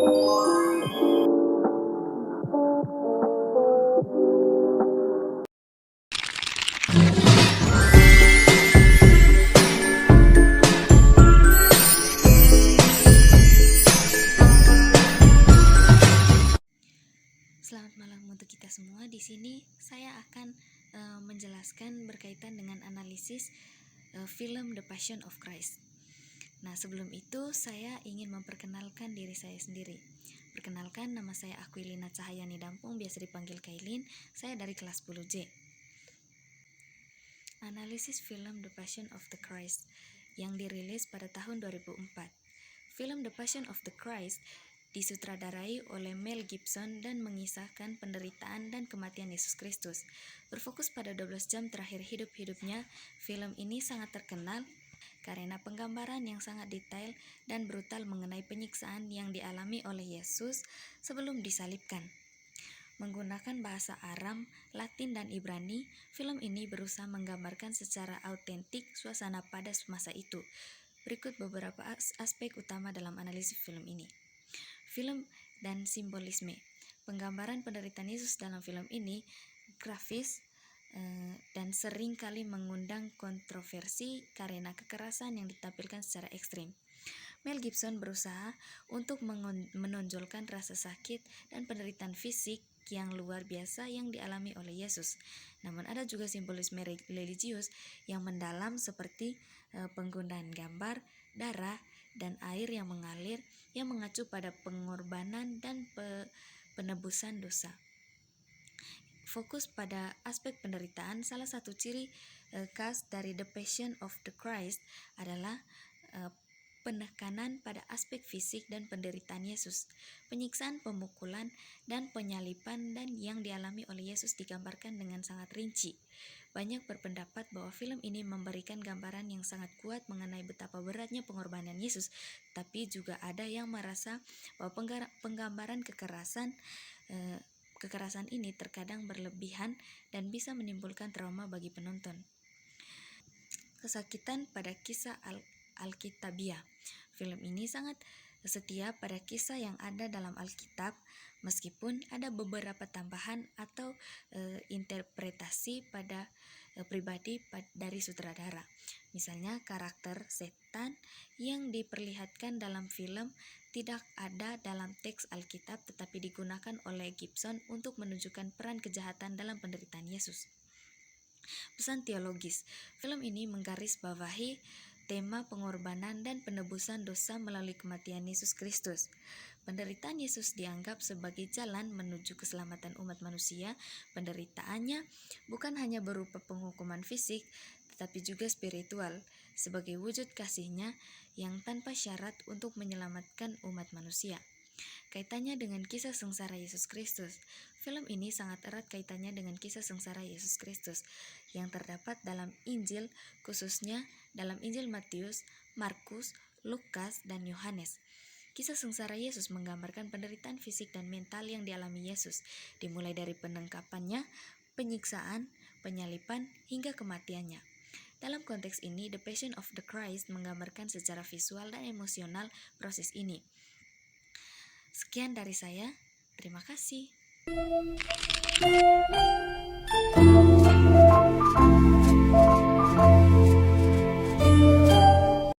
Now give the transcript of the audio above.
Selamat malam untuk kita semua. Di sini saya akan menjelaskan berkaitan dengan analisis film The Passion of Christ. Nah, sebelum itu saya ingin memperkenalkan diri saya sendiri. Perkenalkan, nama saya Aquilina Cahayani Dampung, biasa dipanggil Kailin. Saya dari kelas 10J. Analisis film The Passion of the Christ yang dirilis pada tahun 2004. Film The Passion of the Christ disutradarai oleh Mel Gibson dan mengisahkan penderitaan dan kematian Yesus Kristus. Berfokus pada 12 jam terakhir hidupnya, film ini sangat terkenal karena penggambaran yang sangat detail dan brutal mengenai penyiksaan yang dialami oleh Yesus sebelum disalibkan. Menggunakan bahasa Aram, Latin, dan Ibrani, film ini berusaha menggambarkan secara autentik suasana pada masa itu. Berikut beberapa aspek utama dalam analisis film ini. Film dan simbolisme. Penggambaran penderitaan Yesus dalam film ini grafis dan sering kali mengundang kontroversi karena kekerasan yang ditampilkan secara ekstrim. Mel Gibson berusaha untuk menonjolkan rasa sakit dan penderitaan fisik yang luar biasa yang dialami oleh Yesus. Namun ada juga simbolisme religius yang mendalam seperti penggunaan gambar, darah, dan air yang mengalir yang mengacu pada pengorbanan dan penebusan dosa. Fokus pada aspek penderitaan, salah satu ciri khas dari The Passion of the Christ adalah penekanan pada aspek fisik dan penderitaan Yesus. Penyiksaan, pemukulan, dan penyaliban dan yang dialami oleh Yesus digambarkan dengan sangat rinci. Banyak berpendapat bahwa film ini memberikan gambaran yang sangat kuat mengenai betapa beratnya pengorbanan Yesus, tapi juga ada yang merasa bahwa penggambaran kekerasan ini terkadang berlebihan dan bisa menimbulkan trauma bagi penonton. Kesakitan pada kisah Alkitabiah. Film ini sangat setia pada kisah yang ada dalam Alkitab, meskipun ada beberapa tambahan atau interpretasi pada pribadi dari sutradara. Misalnya karakter setan yang diperlihatkan dalam film tidak ada dalam teks Alkitab, tetapi digunakan oleh Gibson untuk menunjukkan peran kejahatan dalam penderitaan Yesus. Pesan teologis. Film ini menggarisbawahi tema pengorbanan dan penebusan dosa melalui kematian Yesus Kristus. Penderitaan Yesus dianggap sebagai jalan menuju keselamatan umat manusia. Penderitaannya bukan hanya berupa penghukuman fisik, tetapi juga spiritual, sebagai wujud kasih-Nya yang tanpa syarat untuk menyelamatkan umat manusia. Kaitannya dengan kisah sengsara Yesus Kristus. Film ini sangat erat kaitannya dengan kisah sengsara Yesus Kristus yang terdapat dalam Injil, khususnya dalam Injil Matius, Markus, Lukas, dan Yohanes. Kisah sengsara Yesus menggambarkan penderitaan fisik dan mental yang dialami Yesus, dimulai dari penangkapannya, penyiksaan, penyaliban, hingga kematiannya. Dalam konteks ini, The Passion of the Christ menggambarkan secara visual dan emosional proses ini. Sekian dari saya, terima kasih.